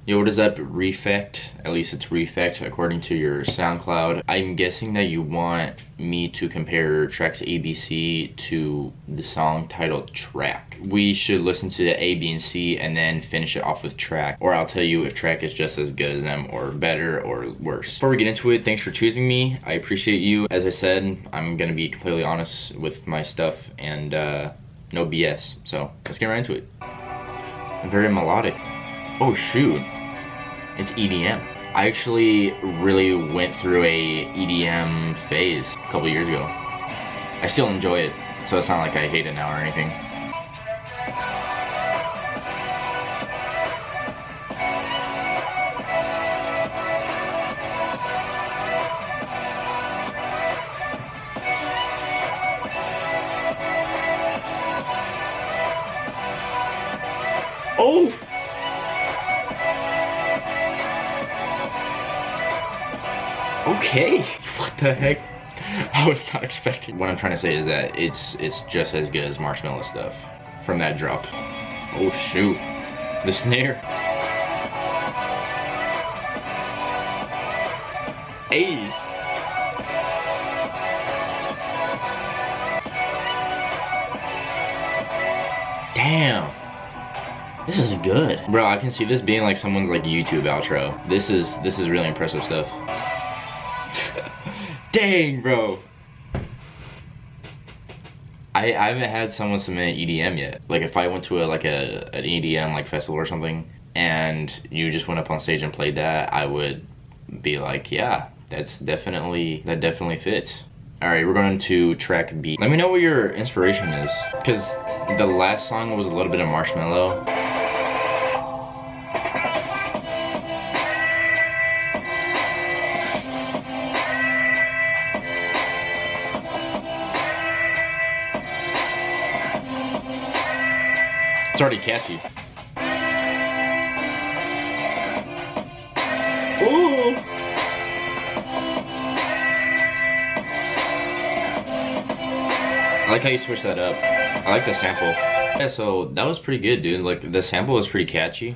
Yo, what is up, Refect? At least it's Refect according to your SoundCloud. I'm guessing that you want me to compare tracks A, B, C to the song titled Track. We should listen to the A, B, and C and then finish it off with Track. Or I'll tell you if Track is just as good as them or better or worse. Before we get into it, thanks for choosing me. I appreciate you. As I said, I'm gonna be completely honest with my stuff and no BS. So let's get right into it. Very melodic. Oh shoot. It's EDM. I actually really went through a EDM phase a couple years ago. I still enjoy it, so it's not like I hate it now or anything. Oh! Okay, what the heck? I was not expecting. What I'm trying to say is that it's just as good as Marshmello stuff from that drop. Oh shoot, the snare. Hey. Damn. This is good. Bro, I can see this being like someone's like YouTube outro. This is really impressive stuff. Dang, bro. I haven't had someone submit EDM yet. Like if I went to an EDM like festival or something and you just went up on stage and played that, I would be like, yeah, that definitely fits. All right, we're going to track B. Let me know what your inspiration is, because the last song was a little bit of Marshmello. It's already catchy. Ooh. I like how you switch that up. I like the sample. Yeah, so that was pretty good, dude. Like the sample was pretty catchy.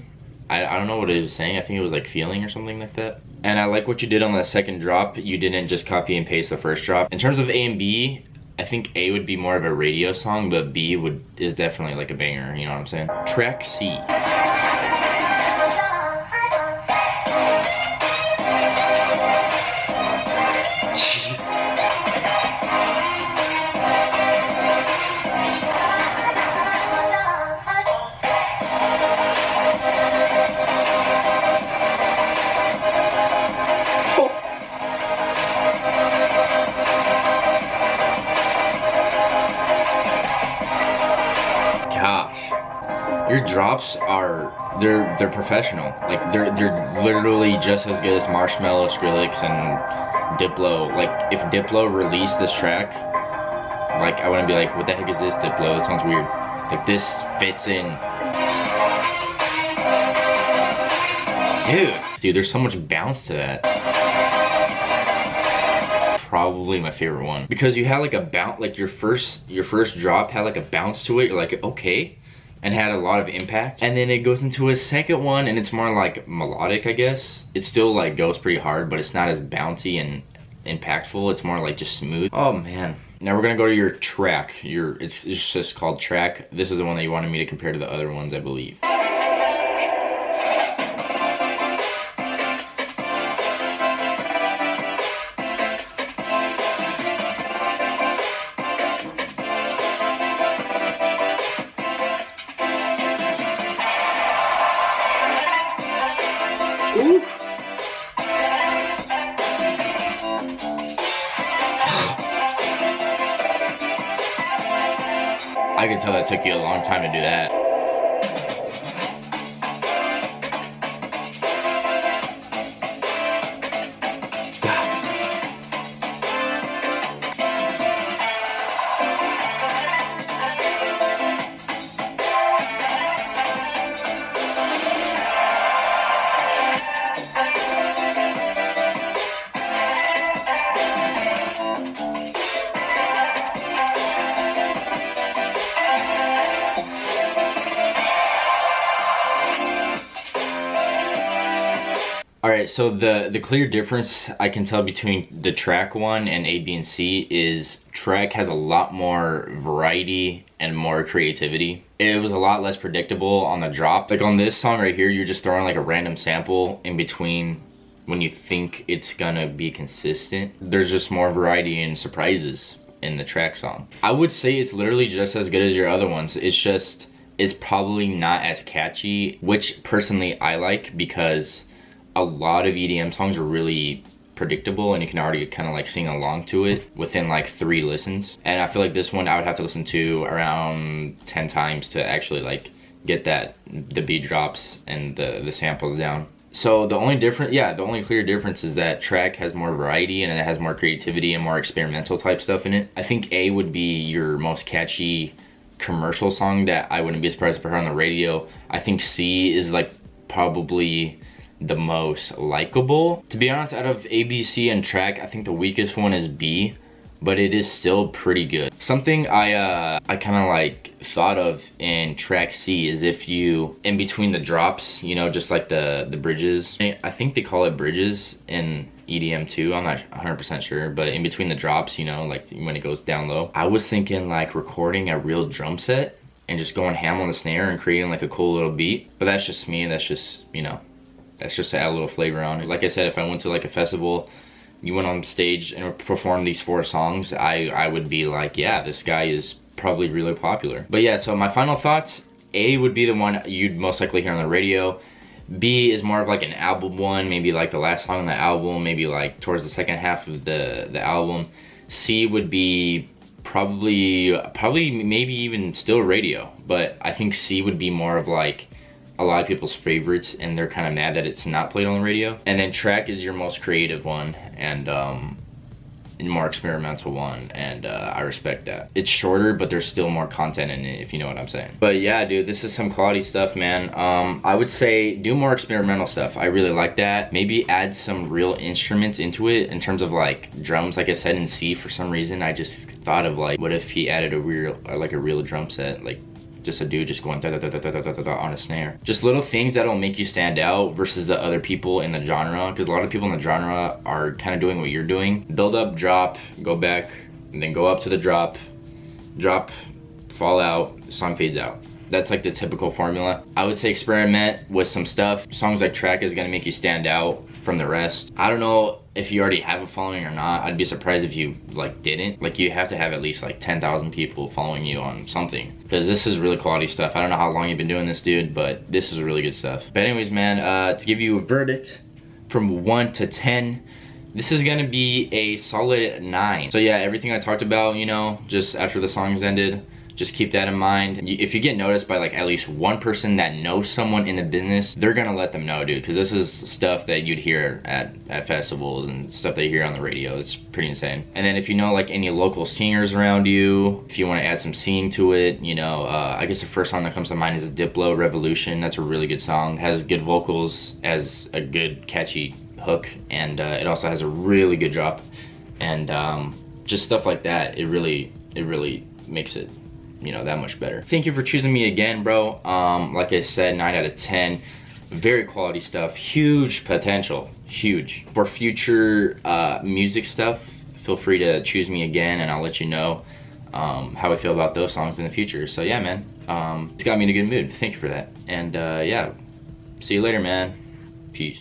I don't know what it was saying. I think it was like feeling or something like that. And I like what you did on that second drop. You didn't just copy and paste the first drop. In terms of A and B, I think A would be more of a radio song, but B is definitely like a banger, you know what I'm saying? Track C. Your drops are they're professional. Like they're literally just as good as Marshmello, Skrillex, and Diplo. Like if Diplo released this track, like I wouldn't be like, what the heck is this, Diplo? It sounds weird. Like this fits in. Dude, there's so much bounce to that. Probably my favorite one, because you had like a bounce, like your first drop had like a bounce to it. You're like, okay, and had a lot of impact, and then it goes into a second one and it's more like melodic, I guess. It still like goes pretty hard, but it's not as bouncy and impactful. It's more like just smooth. Oh man. Now we're gonna go to your track. It's just called Track. This is the one that you wanted me to compare to the other ones, I believe. Ooh. I can tell that took you a long time to do that. All right, so the clear difference I can tell between the track one and A, B, and C is track has a lot more variety and more creativity. It was a lot less predictable on the drop. Like on this song right here, you're just throwing like a random sample in between when you think it's gonna be consistent. There's just more variety and surprises in the track song. I would say it's literally just as good as your other ones. It's probably not as catchy, which personally I like, because a lot of EDM songs are really predictable and you can already kind of like sing along to it within like 3 listens. And I feel like this one I would have to listen to around 10 times to actually like get the beat drops and the samples down. So the only clear difference is that track has more variety and it has more creativity and more experimental type stuff in it. I think A would be your most catchy commercial song that I wouldn't be surprised if I heard on the radio. I think C is like probably the most likable. To be honest, out of A, B, C, and track, I think the weakest one is B, but it is still pretty good. Something I kind of like thought of in track C is if you, in between the drops, you know, just like the bridges, I think they call it bridges in EDM too, I'm not 100% sure, but in between the drops, you know, like when it goes down low, I was thinking like recording a real drum set and just going ham on the snare and creating like a cool little beat. But that's just me, that's just, you know, that's just to add a little flavor on it. Like I said, if I went to like a festival, you went on stage and performed these 4 songs, I would be like, yeah, this guy is probably really popular. But yeah, so my final thoughts, A would be the one you'd most likely hear on the radio. B is more of like an album one, maybe like the last song on the album, maybe like towards the second half of the album. C would be probably maybe even still radio, but I think C would be more of like a lot of people's favorites and they're kind of mad that it's not played on the radio. And then track is your most creative one and more experimental one, and I respect that. It's shorter, but there's still more content in it, if you know what I'm saying. But yeah, dude, this is some quality stuff, man. I would say do more experimental stuff. I really like that. Maybe add some real instruments into it in terms of like drums. Like I said, in C, for some reason I just thought of like, what if he added a real drum set, like just a dude just going da da da da da da da da on a snare. Just little things that'll make you stand out versus the other people in the genre, because a lot of people in the genre are kind of doing what you're doing. Build up, drop, go back, and then go up to the drop, fall out, song fades out. That's like the typical formula. I would say experiment with some stuff. Songs like track is gonna make you stand out from the rest. I don't know if you already have a following or not. I'd be surprised if you like didn't. Like you have to have at least like 10,000 people following you on something, because this is really quality stuff. I don't know how long you've been doing this, dude, but this is really good stuff. But anyways, man, to give you a verdict from 1 to 10, this is gonna be a solid 9. So yeah, everything I talked about, you know, just after the songs ended, just keep that in mind. If you get noticed by like at least one person that knows someone in the business, they're gonna let them know, dude, because this is stuff that you'd hear at festivals and stuff they hear on the radio. It's pretty insane. And then if you know like any local singers around you, if you want to add some singing to it, you know, I guess the first song that comes to mind is Diplo, Revolution. That's a really good song. It has good vocals, has a good catchy hook, and it also has a really good drop. And just stuff like that, it really makes it, you know, that much better. Thank you for choosing me again, bro. Like I said, 9 out of 10. Very quality stuff. Huge potential. Huge. For future music stuff, feel free to choose me again and I'll let you know how I feel about those songs in the future. So yeah, man, it's got me in a good mood. Thank you for that. And yeah, see you later, man. Peace.